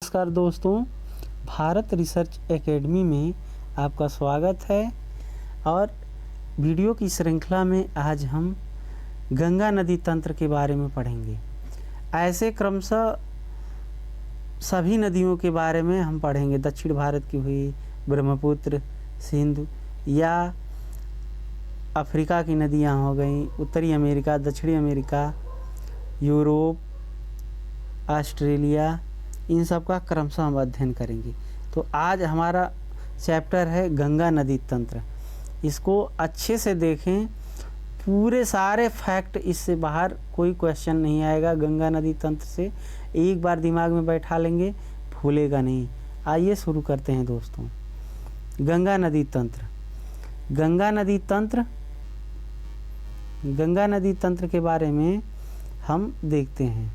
नमस्कार दोस्तों, Bharat research academy में आपका स्वागत है। और वीडियो की श्रृंखला में आज हम गंगा नदी तंत्र के बारे में पढ़ेंगे। ऐसे क्रमशः सभी नदियों के बारे में हम पढ़ेंगे। दक्षिण भारत की हुई ब्रह्मपुत्र, सिंधु, या अफ्रीका की नदियाँ हो गई, उत्तरी अमेरिका, दक्षिणी अमेरिका, यूरोप, ऑस्ट्रेलिया, इन सब का क्रमशः हम अध्ययन करेंगे। तो आज हमारा चैप्टर है गंगा नदी तंत्र। इसको अच्छे से देखें, पूरे सारे फैक्ट इससे बाहर कोई क्वेश्चन नहीं आएगा। गंगा नदी तंत्र से एक बार दिमाग में बैठा लेंगे, भूलेगा नहीं। आइए शुरू करते हैं दोस्तों। गंगा नदी तंत्र। गंगा नदी तंत्र के बारे में हम देखते हैं।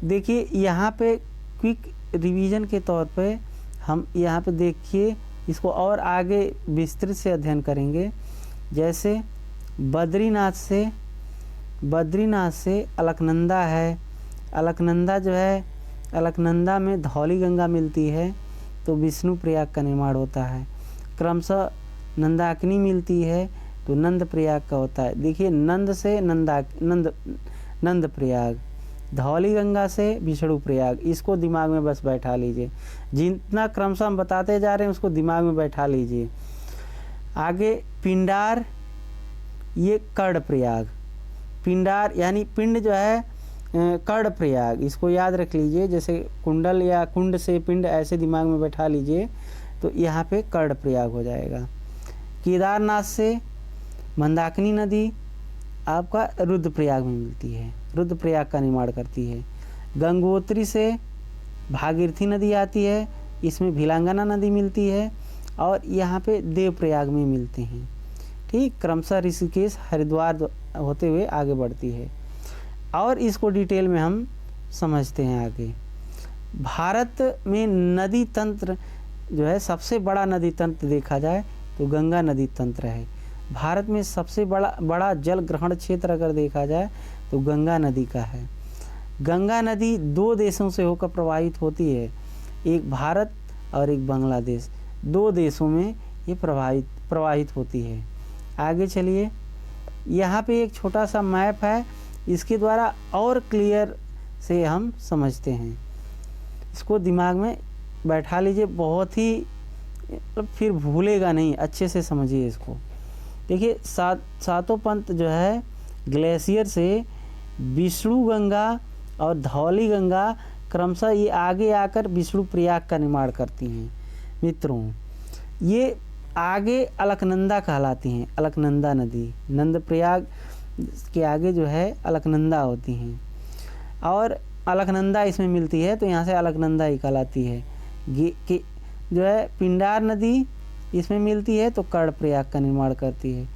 देखिए, यहाँ पे क्विक रिवीजन के तौर पे हम यहाँ पे देखिए, इसको और आगे विस्तृत से अध्ययन करेंगे। जैसे बद्रीनाथ से अलकनंदा है। अलकनंदा जो है, अलकनंदा में धौली गंगा मिलती है, तो विष्णु प्रयाग का निर्माण होता है। क्रमशः नंदाकिनी मिलती है, तो नंद प्रयाग का होता है। देखिए, नंद से नंद प्रयाग, धौली गंगा से विष्णु प्रयाग। इसको दिमाग में बस बैठा लीजिए। जितना क्रमशः हम बताते जा रहे हैं उसको दिमाग में बैठा लीजिए। आगे पिंडार, ये कर्ण प्रयाग। पिंडार यानी पिंड जो है कर्ण प्रयाग, इसको याद रख लीजिए। जैसे कुंडल या कुंड से पिंड, ऐसे दिमाग में बैठा लीजिए, तो यहाँ पे कर्ण प्रयाग हो जाएगा। केदारनाथ से मंदाकिनी नदी आपका रुद्रप्रयाग में मिलती है, रुद्रप्रयाग का निर्माण करती है। गंगोत्री से भागीरथी नदी आती है, इसमें भिलांगना नदी मिलती है, और यहाँ पे देवप्रयाग में मिलते हैं। ठीक, क्रमशः ऋषिकेश, हरिद्वार होते हुए आगे बढ़ती है। और इसको डिटेल में हम समझते हैं आगे। भारत में नदी तंत्र जो है, सबसे बड़ा नदी तंत्र देखा जाए तो गंगा नदी तंत्र है। भारत में सबसे बड़ा जल ग्रहण क्षेत्र अगर देखा जाए तो गंगा नदी का है। गंगा नदी दो देशों से होकर प्रवाहित होती है, एक भारत और एक बांग्लादेश। दो देशों में ये प्रवाहित होती है। आगे चलिए, यहाँ पे एक छोटा सा मैप है, इसके द्वारा और क्लियर से हम समझते हैं। इसको दिमाग में बैठा लीजिए, बहुत ही फिर भूलेगा नहीं, अच्छे से समझिए इसको। देखिए, सातों पंथ जो है ग्लेशियर से विष्णु गंगा और धौली गंगा क्रमशः ये आगे आकर विष्णु प्रयाग का निर्माण करती हैं। मित्रों, ये आगे अलकनंदा कहलाती हैं। अलकनंदा नदी, नंद प्रयाग के आगे जो है अलकनंदा होती हैं, और अलकनंदा इसमें मिलती है, तो यहाँ से अलकनंदा ही कहलाती है। जो है पिंडार नदी इसमें मिलती है, तो कर्ण प्रयाग का निर्माण करती है।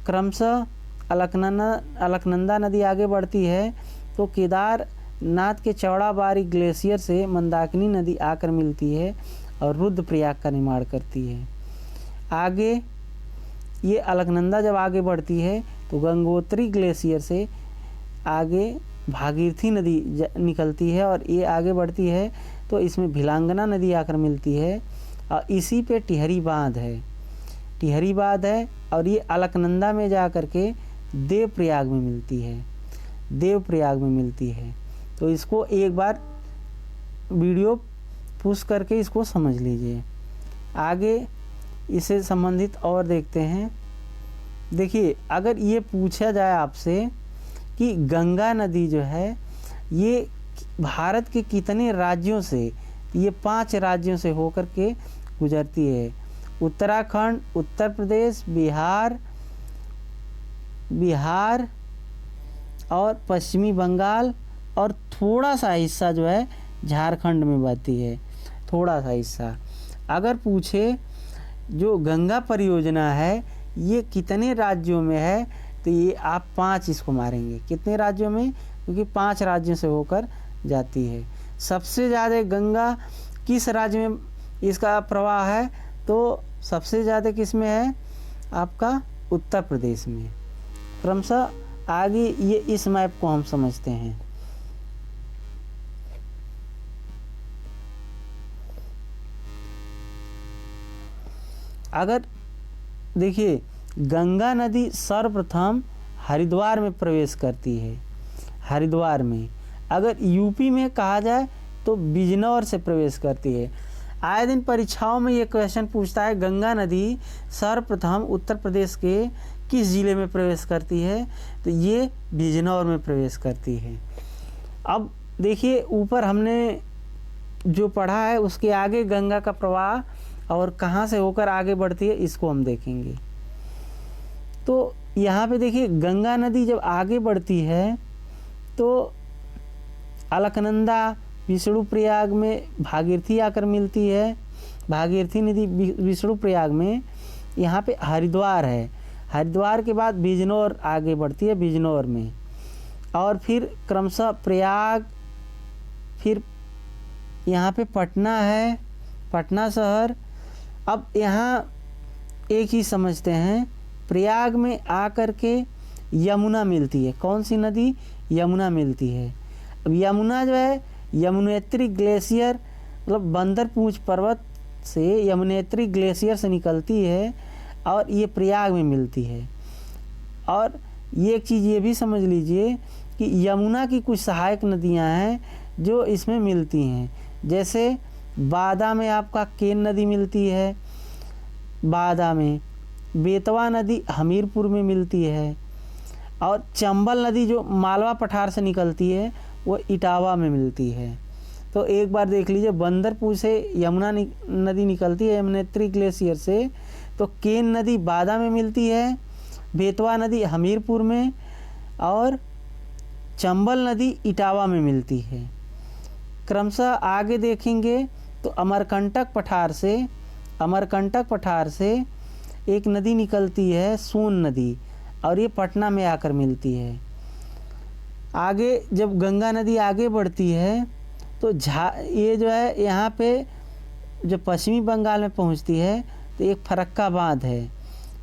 क्रमशः अलकनंदा नदी आगे बढ़ती है, तो केदारनाथ के चौड़ाबाड़ी ग्लेशियर से मंदाकिनी नदी आकर मिलती है और रुद्रप्रयाग का निर्माण करती है। आगे ये अलकनंदा जब आगे बढ़ती है, तो गंगोत्री ग्लेशियर से आगे भागीरथी नदी निकलती है, और ये आगे बढ़ती है, तो इसमें भिलांगना नदी आकर मिलती है, और इसी पे टिहरी बांध है। और ये अलकनंदा में जा कर के देवप्रयाग में मिलती है। तो इसको एक बार वीडियो पुश करके इसको समझ लीजिए। आगे इससे संबंधित और देखते हैं। देखिए, अगर ये पूछा जाए आपसे कि गंगा नदी जो है ये भारत के कितने राज्यों से, ये 5 राज्यों से होकर के गुजरती है। उत्तराखंड, उत्तर प्रदेश, बिहार और पश्चिमी बंगाल, और थोड़ा सा हिस्सा जो है झारखंड में बहती है, थोड़ा सा हिस्सा। अगर पूछे जो गंगा परियोजना है ये कितने राज्यों में है, तो ये आप 5 इसको मारेंगे। कितने राज्यों में? क्योंकि 5 राज्यों से होकर जाती है। सबसे ज़्यादा गंगा किस राज्य में इसका प्रवाह है, तो सबसे ज़्यादा किस में है? आपका उत्तर प्रदेश में। क्रमशः आगे ये इस मैप को हम समझते हैं। अगर देखिए गंगा नदी सर्वप्रथम हरिद्वार में प्रवेश करती है, हरिद्वार में। अगर यूपी में कहा जाए तो बिजनौर से प्रवेश करती है। आए दिन परीक्षाओं में ये क्वेश्चन पूछता है गंगा नदी सर्वप्रथम उत्तर प्रदेश के किस ज़िले में प्रवेश करती है, तो ये बिजनौर में प्रवेश करती है। अब देखिए ऊपर हमने जो पढ़ा है उसके आगे गंगा का प्रवाह और कहाँ से होकर आगे बढ़ती है इसको हम देखेंगे। तो यहाँ पे देखिए गंगा नदी जब आगे बढ़ती है तो अलकनंदा विष्णुप्रयाग में भागीरथी आकर मिलती है। भागीरथी नदी विष्णुप्रयाग में, यहाँ पे हरिद्वार है, हरिद्वार के बाद बिजनौर आगे बढ़ती है, बिजनौर में, और फिर क्रमशः प्रयाग, फिर यहाँ पे पटना है, पटना शहर। अब यहाँ एक ही समझते हैं, प्रयाग में आकर के यमुना मिलती है। कौन सी नदी? यमुना मिलती है। अब यमुना जो है यमुनेत्री ग्लेशियर मतलब बंदरपूंछ पर्वत से यमुनेत्री ग्लेशियर से निकलती है और ये प्रयाग में मिलती है। और ये एक चीज़ ये भी समझ लीजिए कि यमुना की कुछ सहायक नदियां हैं जो इसमें मिलती हैं। जैसे बादा में आपका केन नदी मिलती है, बादा में बेतवा नदी हमीरपुर में मिलती है, और चंबल नदी जो मालवा पठार से निकलती है वो इटावा में मिलती है। तो एक बार देख लीजिए, बंदरपुर से यमुना नदी निकलती है यमुनेत्री ग्लेशियर से, तो केन नदी बादा में मिलती है, बेतवा नदी हमीरपुर में, और चंबल नदी इटावा में मिलती है। क्रमशः आगे देखेंगे तो अमरकंटक पठार से एक नदी निकलती है सोन नदी, और ये पटना में आकर मिलती है। आगे जब गंगा नदी आगे बढ़ती है तो ये जो है यहाँ पे जब पश्चिमी बंगाल में पहुँचती है तो एक फरक्का बांध है।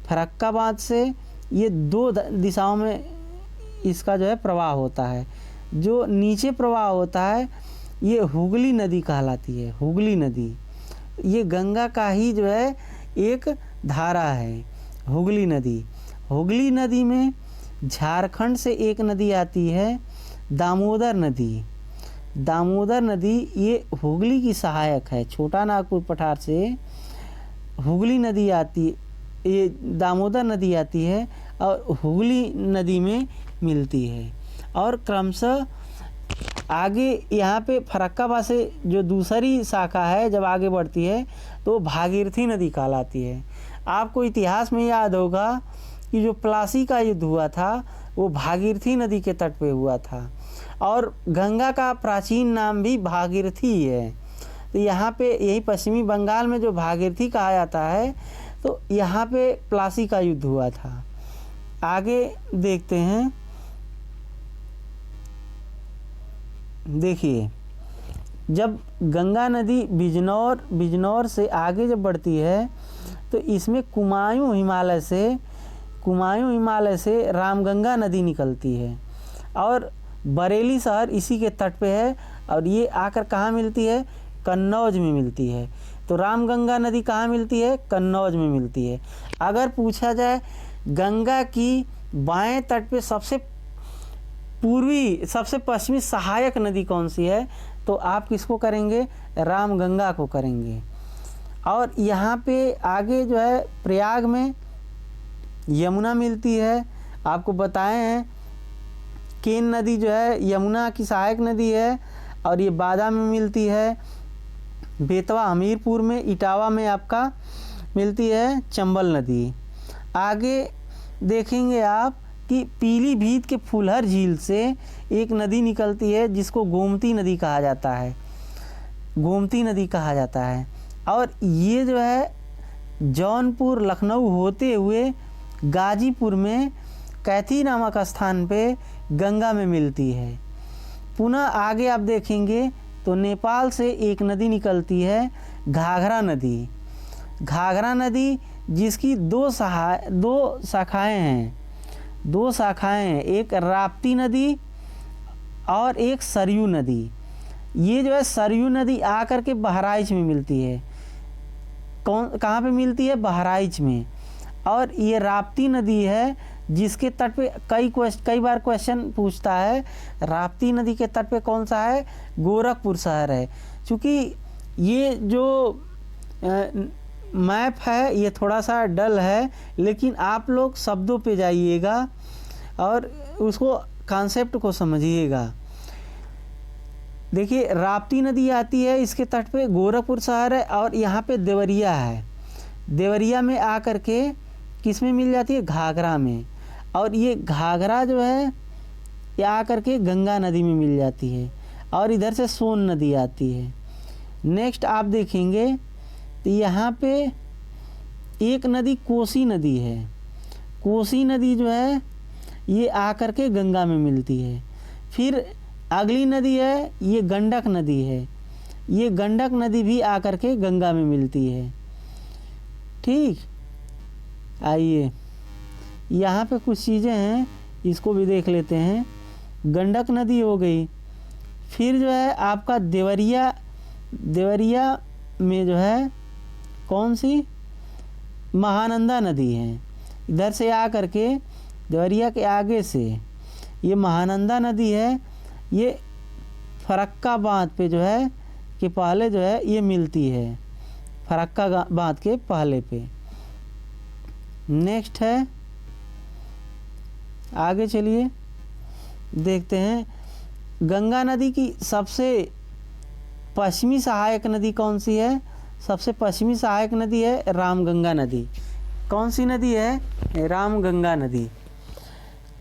फरक्का बांध से ये दो दिशाओं में इसका जो है प्रवाह होता है। जो नीचे प्रवाह होता है ये हुगली नदी कहलाती है। हुगली नदी ये गंगा का ही जो है एक धारा है, हुगली नदी। हुगली नदी में झारखंड से एक नदी आती है, दामोदर नदी। दामोदर नदी ये हुगली की सहायक है। छोटा नागपुर पठार से हुगली नदी आती, ये दामोदर नदी आती है और हुगली नदी में मिलती है। और क्रमशः आगे यहाँ पे फरक्काबाद से जो दूसरी शाखा है जब आगे बढ़ती है तो भागीरथी नदी कहलाती है। आपको इतिहास में याद होगा कि जो प्लासी का युद्ध हुआ था वो भागीरथी नदी के तट पे हुआ था, और गंगा का प्राचीन नाम भी भागीरथी है। तो यहाँ पे यही पश्चिमी बंगाल में जो भागीरथी कहा जाता है, तो यहाँ पे प्लासी का युद्ध हुआ था। आगे देखते हैं, देखिए जब गंगा नदी बिजनौर से आगे जब बढ़ती है तो इसमें कुमायूं हिमालय से रामगंगा नदी निकलती है, और बरेली शहर इसी के तट पे है, और ये आकर कहाँ मिलती है? कन्नौज में मिलती है। तो रामगंगा नदी कहाँ मिलती है? कन्नौज में मिलती है। अगर पूछा जाए गंगा की बाएं तट पे सबसे पश्चिमी सहायक नदी कौन सी है, तो आप किसको करेंगे? रामगंगा को करेंगे। और यहाँ पे आगे जो है प्रयाग में यमुना मिलती है। आपको बताए हैं केन नदी जो है यमुना की सहायक नदी है, और ये बादा में मिलती है, बेतवा हमीरपुर में, इटावा में आपका मिलती है चंबल नदी। आगे देखेंगे आप कि पीलीभीत के फुलहर झील से एक नदी निकलती है जिसको गोमती नदी कहा जाता है। और ये जो है जौनपुर लखनऊ होते हुए गाजीपुर में कैथी नामक स्थान पे गंगा में मिलती है। पुनः आगे आप देखेंगे तो नेपाल से एक नदी निकलती है, घाघरा नदी जिसकी दो शाखाएं हैं, एक राप्ती नदी और एक सरयू नदी। ये जो है सरयू नदी आकर के बहराइच में मिलती है। कहाँ पे मिलती है? बहराइच में। और ये राप्ती नदी है जिसके तट पे कई बार क्वेश्चन पूछता है, राप्ती नदी के तट पे कौन सा है? गोरखपुर शहर है। क्योंकि ये जो मैप है ये थोड़ा सा डल है, लेकिन आप लोग शब्दों पे जाइएगा और उसको कॉन्सेप्ट को समझिएगा। देखिए राप्ती नदी आती है, इसके तट पे गोरखपुर शहर है और यहाँ पे देवरिया है। देवरिया में आकर के किस में मिल जाती है? घाघरा में। और ये घाघरा जो है ये आकर के गंगा नदी में मिल जाती है और इधर से सोन नदी आती है। नेक्स्ट आप देखेंगे तो यहाँ पे एक नदी कोसी नदी है। कोसी नदी जो है ये आकर के गंगा में मिलती है। फिर अगली नदी है ये गंडक नदी है। ये गंडक नदी भी आकर के गंगा में मिलती है। ठीक, आइए यहाँ पे कुछ चीज़ें हैं, इसको भी देख लेते हैं। गंडक नदी हो गई। फिर जो है आपका देवरिया में जो है कौन सी? महानंदा नदी है। इधर से आकर के देवरिया के आगे से ये महानंदा नदी है। ये फरक्का बांध पे जो है कि पहले जो है ये मिलती है, फरक्का बांध के पहले पे। नेक्स्ट है, आगे चलिए देखते हैं। गंगा नदी की सबसे पश्चिमी सहायक नदी कौन सी है? सबसे पश्चिमी सहायक नदी है रामगंगा नदी। कौन सी नदी है? रामगंगा नदी।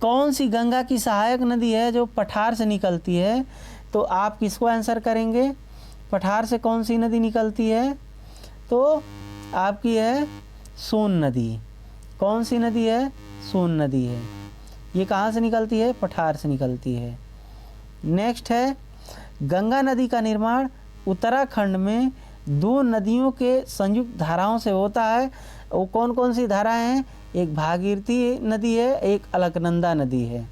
कौन सी गंगा की सहायक नदी है जो पठार से निकलती है? तो आप किसको आंसर करेंगे? पठार से कौन सी नदी निकलती है? तो आपकी है सोन नदी। कौन सी नदी है? सोन नदी है। ये कहाँ से निकलती है? पठार से निकलती है। नेक्स्ट है, गंगा नदी का निर्माण उत्तराखंड में दो नदियों के संयुक्त धाराओं से होता है। वो कौन कौन सी धाराएं हैं? एक भागीरथी नदी है, एक अलकनंदा नदी है।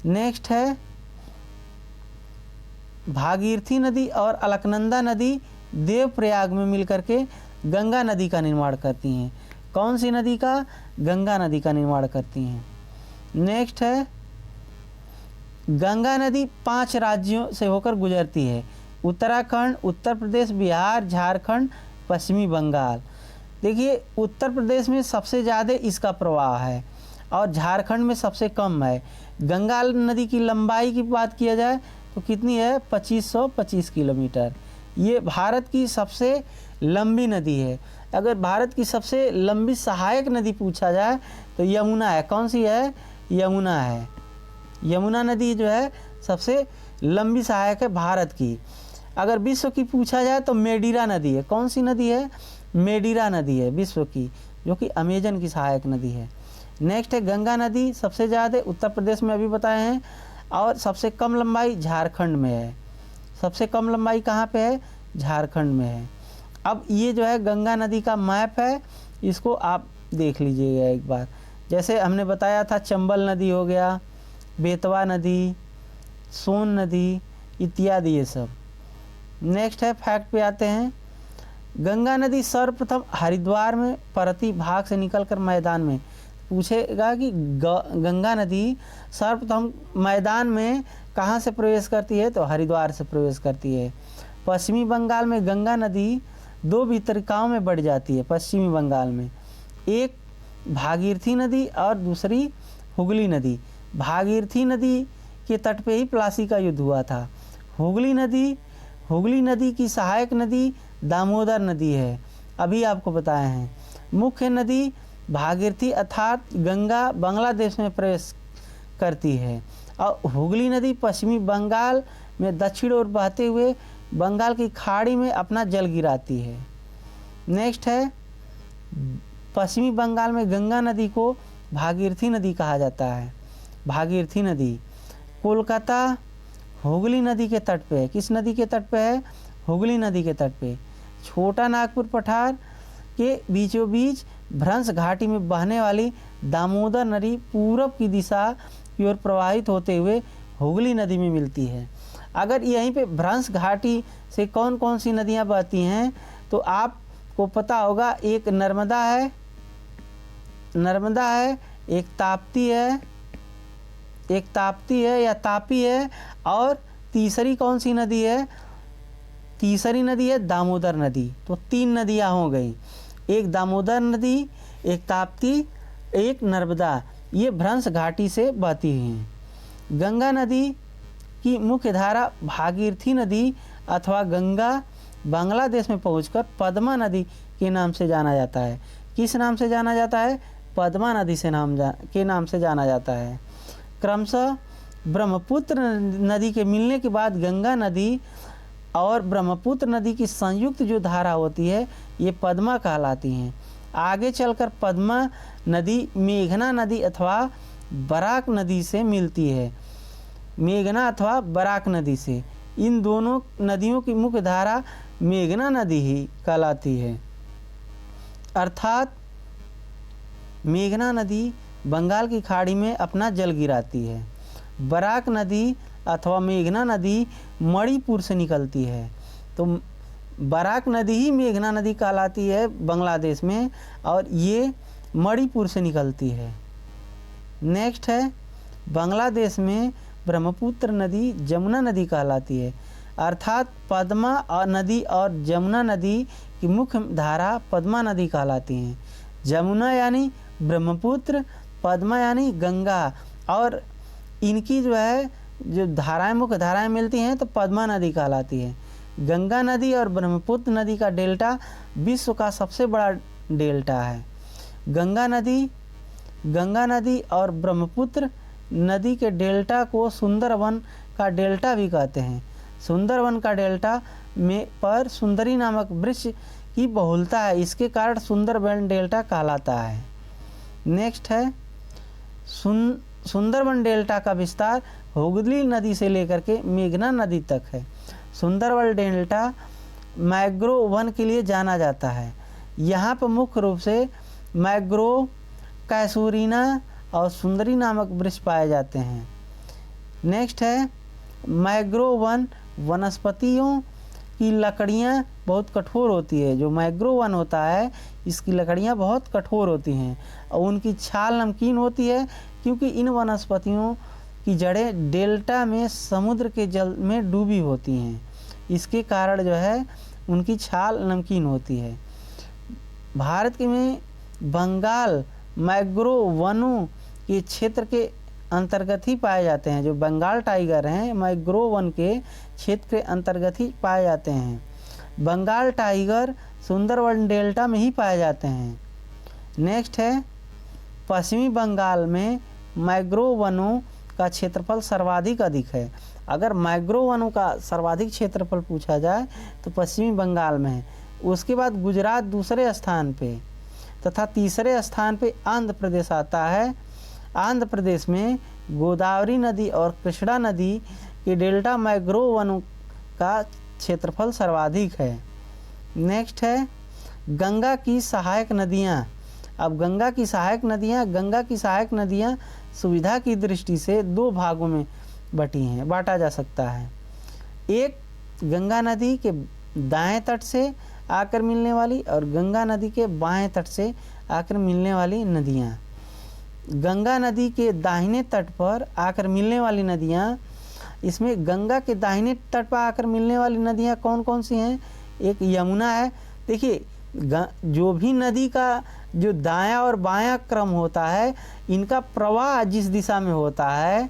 नेक्स्ट है, भागीरथी नदी और अलकनंदा नदी देवप्रयाग में मिलकर के गंगा नदी का निर्माण करती हैं। कौन सी नदी का? गंगा नदी का निर्माण करती हैं। नेक्स्ट है, गंगा नदी 5 राज्यों से होकर गुजरती है। उत्तराखंड, उत्तर प्रदेश, बिहार, झारखंड, पश्चिमी बंगाल। देखिए उत्तर प्रदेश में सबसे ज़्यादा इसका प्रवाह है और झारखंड में सबसे कम है। गंगा नदी की लंबाई की बात किया जाए तो कितनी है? 2525 किलोमीटर। ये भारत की सबसे लंबी नदी है। अगर भारत की सबसे लंबी सहायक नदी पूछा जाए तो यमुना है। कौन सी है? यमुना है। यमुना नदी जो है सबसे लंबी सहायक है भारत की। अगर विश्व की पूछा जाए तो मेडिरा नदी है। कौन सी नदी है? मेडिरा नदी है विश्व की, जो कि अमेजन की सहायक नदी है। नेक्स्ट है, गंगा नदी सबसे ज़्यादा उत्तर प्रदेश में अभी बताए हैं और सबसे कम लंबाई झारखंड में है। सबसे कम लंबाई कहाँ पे है? झारखंड में है। अब ये जो है गंगा नदी का मैप है, इसको आप देख लीजिएगा एक बार। जैसे हमने बताया था चंबल नदी हो गया, बेतवा नदी, सोन नदी इत्यादि ये सब। नेक्स्ट है, फैक्ट पे आते हैं। गंगा नदी सर्वप्रथम हरिद्वार में परती भाग से निकलकर मैदान में, पूछेगा कि गंगा नदी सर्वप्रथम मैदान में कहाँ से प्रवेश करती है? तो हरिद्वार से प्रवेश करती है। पश्चिमी बंगाल में गंगा नदी 2 वितरिकाओं में बढ़ जाती है। पश्चिमी बंगाल में एक भागीरथी नदी और दूसरी हुगली नदी। भागीरथी नदी के तट पे ही प्लासी का युद्ध हुआ था। हुगली नदी की सहायक नदी दामोदर नदी है, अभी आपको बताए हैं। मुख्य नदी भागीरथी अर्थात गंगा बांग्लादेश में प्रवेश करती है और हुगली नदी पश्चिमी बंगाल में दक्षिण ओर बहते हुए बंगाल की खाड़ी में अपना जल गिराती है। नेक्स्ट है, पश्चिमी बंगाल में गंगा नदी को भागीरथी नदी कहा जाता है। भागीरथी नदी कोलकाता हुगली नदी के तट पे है। किस नदी के तट पे है? हुगली नदी के तट पे। छोटा नागपुर पठार के बीचों बीच भ्रंश घाटी में बहने वाली दामोदर नदी पूरब की दिशा की ओर प्रवाहित होते हुए हुगली नदी में मिलती है। अगर यहीं पे भ्रंश घाटी से कौन कौन सी नदियां बहती हैं तो आपको आपको पता होगा, एक नर्मदा है, एक ताप्ती है या तापी है, और तीसरी कौन सी नदी है? तीसरी नदी है दामोदर नदी। तो 3 नदियाँ हो गई, एक दामोदर नदी, एक ताप्ती, एक नर्मदा, ये भ्रंश घाटी से बहती हैं। गंगा नदी की मुख्य धारा भागीरथी नदी अथवा गंगा बांग्लादेश में पहुंचकर पद्मा नदी के नाम से जाना जाता है। किस नाम से जाना जाता है? पद्मा नदी के नाम से जाना जाता है। क्रमशः ब्रह्मपुत्र नदी के मिलने के बाद गंगा नदी और ब्रह्मपुत्र नदी की संयुक्त जो धारा होती है ये पद्मा कहलाती हैं। आगे चलकर पद्मा नदी मेघना नदी अथवा बराक नदी से मिलती है, मेघना अथवा बराक नदी से। इन दोनों नदियों की मुख्य धारा मेघना नदी ही कहलाती है। अर्थात मेघना नदी बंगाल की खाड़ी में अपना जल गिराती है। बराक नदी अथवा मेघना नदी मणिपुर से निकलती है। तो बराक नदी ही मेघना नदी कहलाती है बांग्लादेश में, और ये मणिपुर से निकलती है। नेक्स्ट है, बांग्लादेश में ब्रह्मपुत्र नदी जमुना नदी कहलाती है। अर्थात पद्मा और नदी और जमुना नदी की मुख्य धारा पद्मा नदी कहलाती हैं। जमुना यानी ब्रह्मपुत्र, पद्मा यानी गंगा, और इनकी जो धाराएं मुख्य धाराएं मिलती हैं तो पद्मा नदी कहलाती है। गंगा नदी और ब्रह्मपुत्र नदी का डेल्टा विश्व का सबसे बड़ा डेल्टा है। गंगा नदी और ब्रह्मपुत्र नदी के डेल्टा को सुंदरवन का डेल्टा भी कहते हैं। सुंदरवन का डेल्टा में पर सुंदरी नामक वृक्ष की बहुलता है, इसके कारण सुंदरवन डेल्टा कहलाता है। नेक्स्ट है, सुंदरवन डेल्टा का विस्तार हुगली नदी से लेकर के मेघना नदी तक है। सुंदरवन डेल्टा मैंग्रोव वन के लिए जाना जाता है। यहाँ पर मुख्य रूप से मैंग्रोव, कैसूरीना और सुंदरी नामक वृक्ष पाए जाते हैं। नेक्स्ट है, मैंग्रोव वन वनस्पतियों की लकड़ियाँ बहुत कठोर होती है। जो मैंग्रोव वन होता है इसकी लकड़ियाँ बहुत कठोर होती हैं और उनकी छाल नमकीन होती है, क्योंकि इन वनस्पतियों की जड़ें डेल्टा में समुद्र के जल में डूबी होती हैं। इसके कारण जो है उनकी छाल नमकीन होती है। भारत के में बंगाल मैंग्रोव वनों के क्षेत्र के अंतर्गत ही पाए जाते हैं। जो बंगाल टाइगर हैं मैंग्रोव वन के क्षेत्र के अंतर्गत ही पाए जाते हैं। बंगाल टाइगर सुंदरवन डेल्टा में ही पाए जाते हैं। नेक्स्ट है, पश्चिमी बंगाल में मैंग्रोव वनों का क्षेत्रफल सर्वाधिक अधिक है। अगर मैंग्रोव वनों का सर्वाधिक क्षेत्रफल पूछा जाए तो पश्चिमी बंगाल में है। उसके बाद गुजरात दूसरे स्थान पे तथा तीसरे स्थान पे आंध्र प्रदेश आता है। आंध्र प्रदेश में गोदावरी नदी और कृष्णा नदी के डेल्टा मैंग्रोव वनों का क्षेत्रफल सर्वाधिक है। नेक्स्ट है, गंगा की सहायक नदियाँ। अब गंगा की सहायक नदियाँ सुविधा की दृष्टि से 2 भागों में बांटा जा सकता है। एक, गंगा नदी के दाएं तट से आकर मिलने वाली और गंगा नदी के बाएं तट से आकर मिलने वाली नदियाँ। गंगा नदी के दाहिने तट पर आकर मिलने वाली नदियाँ, इसमें गंगा के दाहिने तट पर आकर मिलने वाली नदियाँ कौन कौन सी हैं? एक यमुना है। देखिए, जो भी नदी का जो दायां और बायां क्रम होता है, इनका प्रवाह जिस दिशा में होता है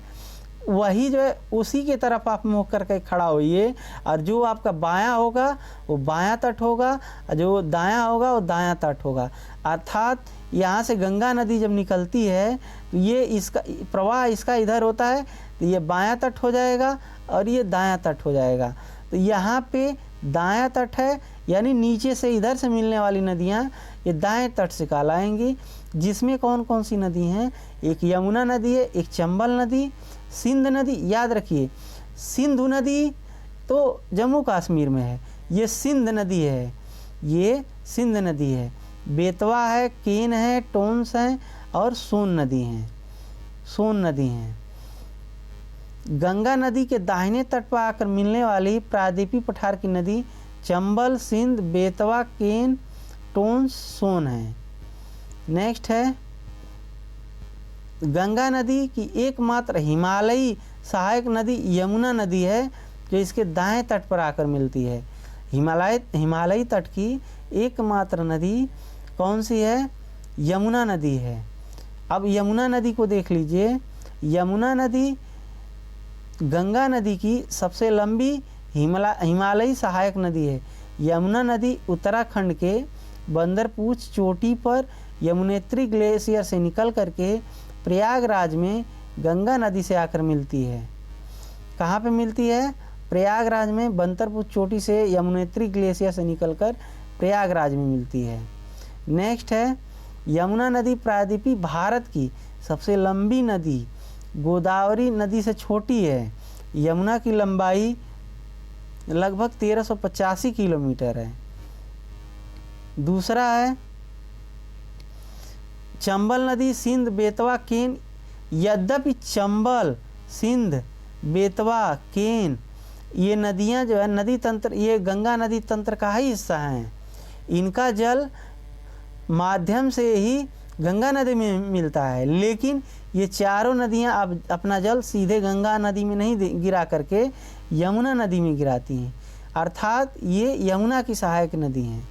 वही जो है उसी के तरफ आप मुँह करके खड़ा होइए, और जो आपका बायां होगा वो बायां तट होगा, जो दायां होगा वो दायां तट होगा। अर्थात यहाँ से गंगा नदी जब निकलती है तो ये इसका प्रवाह इसका इधर होता है तो ये बायां तट हो जाएगा और ये दायां तट हो जाएगा। तो यहाँ पे दायां तट है, यानी नीचे से इधर से मिलने वाली नदियाँ ये दाएं तट से कहलाएंगी। जिसमें कौन कौन सी नदी हैं? एक यमुना नदी है, एक चंबल नदी, सिंध नदी। याद रखिए, सिंधु नदी तो जम्मू कश्मीर में है, ये सिंध नदी है। बेतवा है, केन है, टोंस है और सोन नदी हैं। गंगा नदी के दाहिने तट पर आकर मिलने वाली प्रायद्वीपीय पठार की नदी चंबल, सिंध, बेतवा, केन, टोन्स, सोन है। नेक्स्ट है गंगा नदी की एकमात्र हिमालयी सहायक नदी यमुना नदी है, जो इसके दाएं तट पर आकर मिलती है। हिमालयी तट की एकमात्र नदी कौन सी है? यमुना नदी है। अब यमुना नदी को देख लीजिए। यमुना नदी गंगा नदी की सबसे लंबी हिमालयी सहायक नदी है। यमुना नदी उत्तराखंड के बंदरपूछ चोटी पर यमुनेत्री ग्लेशियर से निकल करके प्रयागराज में गंगा नदी से आकर मिलती है। कहाँ पे मिलती है? प्रयागराज में बंदरपूछ चोटी से यमुनेत्री ग्लेशियर से निकलकर प्रयागराज में मिलती है। नेक्स्ट है यमुना नदी प्रायद्वीपीय भारत की सबसे लंबी नदी गोदावरी नदी से छोटी है। यमुना की लंबाई लगभग 1385 किलोमीटर है। दूसरा है चंबल नदी सिंध बेतवा केन। यद्यपि चंबल, सिंध, बेतवा, केन ये नदियां जो है नदी तंत्र, ये गंगा नदी तंत्र का ही हिस्सा हैं। इनका जल माध्यम से ही गंगा नदी में मिलता है, लेकिन ये चारों नदियां अब अपना जल सीधे गंगा नदी में नहीं गिरा करके यमुना नदी में गिराती हैं, अर्थात ये यमुना की सहायक नदी हैं।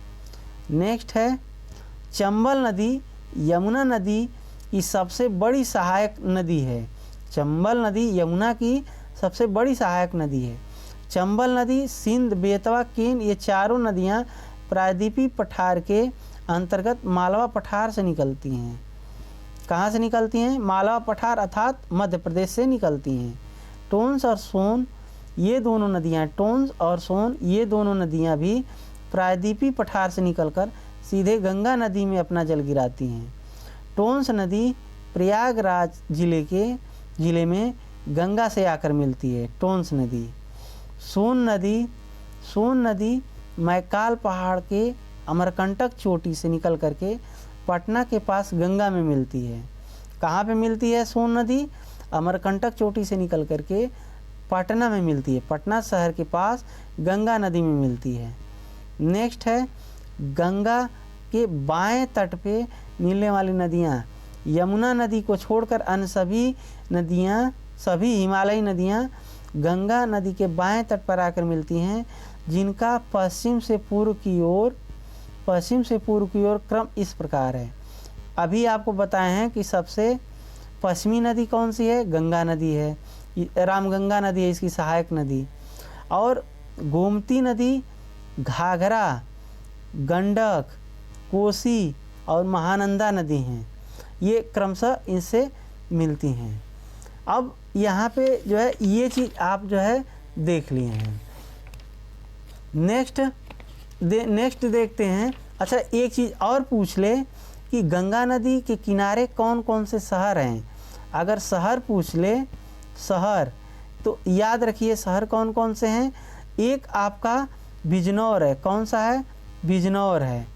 नेक्स्ट है चंबल नदी यमुना नदी की सबसे बड़ी सहायक नदी है। चंबल नदी यमुना की सबसे बड़ी सहायक नदी है। चंबल नदी, सिंध, बेतवा, केन ये चारों नदियां प्रायद्वीपीय पठार के अंतर्गत मालवा पठार से निकलती हैं। कहाँ से निकलती हैं? मालवा पठार अर्थात मध्य प्रदेश से निकलती हैं। टोन्स और सोन ये दोनों नदियाँ, टोन्स और सोन ये दोनों नदियाँ भी प्रायद्वीपीय पठार से निकलकर सीधे गंगा नदी में अपना जल गिराती हैं। टोन्स नदी प्रयागराज जिले में गंगा से आकर मिलती है। टोन्स नदी। सोन नदी मैकाल पहाड़ के अमरकंटक चोटी से निकल करके पटना के पास गंगा में मिलती है। कहाँ पे मिलती है सोन नदी? अमरकंटक चोटी से निकल करके पटना में मिलती है। पटना शहर के पास गंगा नदी में मिलती है। नेक्स्ट है गंगा के बाएं तट पे मिलने वाली नदियाँ। यमुना नदी को छोड़कर अन्य सभी हिमालयी नदियाँ गंगा नदी के बाएं तट पर आकर मिलती हैं, जिनका पश्चिम से पूर्व की ओर क्रम इस प्रकार है। अभी आपको बताए हैं कि सबसे पश्चिमी नदी कौन सी है? गंगा नदी है। रामगंगा नदी है इसकी सहायक नदी। और गोमती नदी, घाघरा, गंडक, कोसी और महानंदा नदी हैं, ये क्रमशः इनसे मिलती हैं। अब यहाँ पे जो है ये चीज़ आप जो है देख लिए हैं। नेक्स्ट देखते हैं। अच्छा, एक चीज़ और पूछ ले कि गंगा नदी के किनारे कौन कौन से शहर हैं। अगर शहर पूछ ले, शहर तो याद रखिए शहर कौन कौन से हैं। एक आपका बिजनौर है। कौन सा है? बिजनौर है।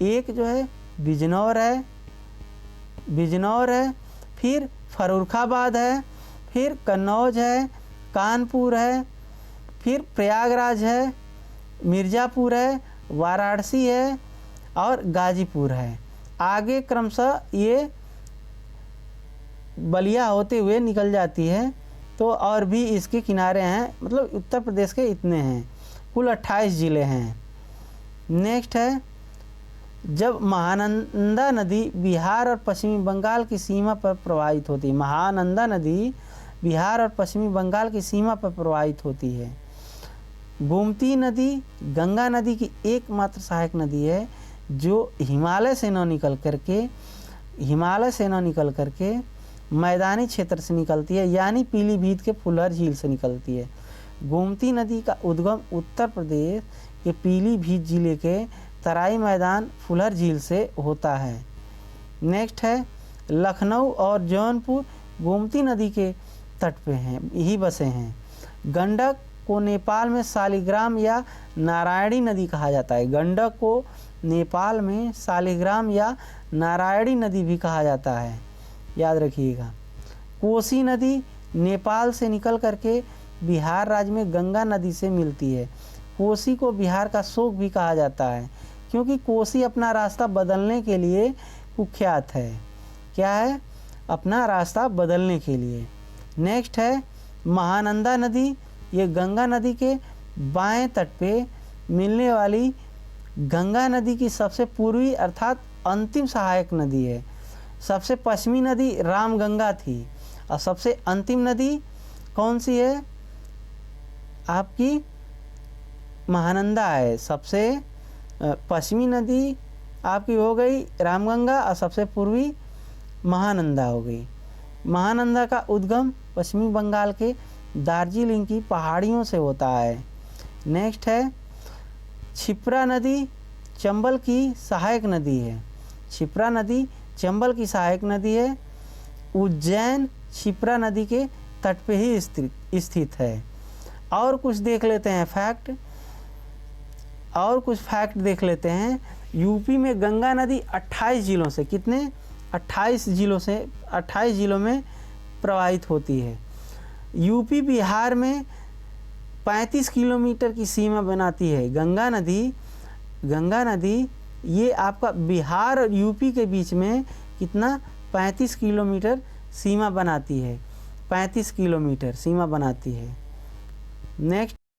एक जो है बिजनौर है। फिर फर्रुखाबाद है, फिर कन्नौज है, कानपुर है, फिर प्रयागराज है, मिर्ज़ापुर है, वाराणसी है और गाजीपुर है। आगे क्रमशः ये बलिया होते हुए निकल जाती है, तो और भी इसके किनारे हैं, मतलब उत्तर प्रदेश के इतने हैं। कुल 28 ज़िले हैं। नेक्स्ट है जब महानंदा नदी बिहार और पश्चिमी बंगाल की सीमा पर प्रवाहित होती है। महानंदा नदी बिहार और पश्चिमी बंगाल की सीमा पर प्रवाहित होती है। गोमती नदी गंगा नदी की एकमात्र सहायक नदी है, जो हिमालय से न निकल करके मैदानी क्षेत्र से निकलती है, यानी पीलीभीत के फुलहर झील से निकलती है। गोमती नदी का उद्गम उत्तर प्रदेश के पीलीभीत जिले के तराई मैदान फुलहर झील से होता है। नेक्स्ट है लखनऊ और जौनपुर गोमती नदी के तट पे हैं, यही बसे हैं। गंडक को नेपाल में शालिग्राम या नारायणी नदी कहा जाता है। गंडक को नेपाल में शालिग्राम या नारायणी नदी भी कहा जाता है, याद रखिएगा। कोसी नदी नेपाल से निकल करके बिहार राज्य में गंगा नदी से मिलती है। कोसी को बिहार का शोक भी कहा जाता है, क्योंकि कोसी अपना रास्ता बदलने के लिए कुख्यात है। क्या है? अपना रास्ता बदलने के लिए। नेक्स्ट है महानंदा नदी। ये गंगा नदी के बाएं तट पे मिलने वाली गंगा नदी की सबसे पूर्वी अर्थात अंतिम सहायक नदी है। सबसे पश्चिमी नदी रामगंगा थी और सबसे अंतिम नदी कौन सी है? आपकी महानंदा है। सबसे पश्चिमी नदी आपकी हो गई रामगंगा और सबसे पूर्वी महानंदा हो गई। महानंदा का उद्गम पश्चिमी बंगाल के दार्जिलिंग की पहाड़ियों से होता है। नेक्स्ट है क्षिप्रा नदी, चंबल की सहायक नदी है। क्षिप्रा नदी चंबल की सहायक नदी है। उज्जैन क्षिप्रा नदी के तट पे ही स्थित है। और कुछ देख लेते हैं फैक्ट, और कुछ फैक्ट देख लेते हैं। यूपी में गंगा नदी 28 जिलों से, कितने? 28 जिलों में प्रवाहित होती है। यूपी बिहार में 35 किलोमीटर की सीमा बनाती है। गंगा नदी ये आपका बिहार और यूपी के बीच में कितना? 35 किलोमीटर सीमा बनाती है। 35 किलोमीटर सीमा बनाती है। नेक्स्ट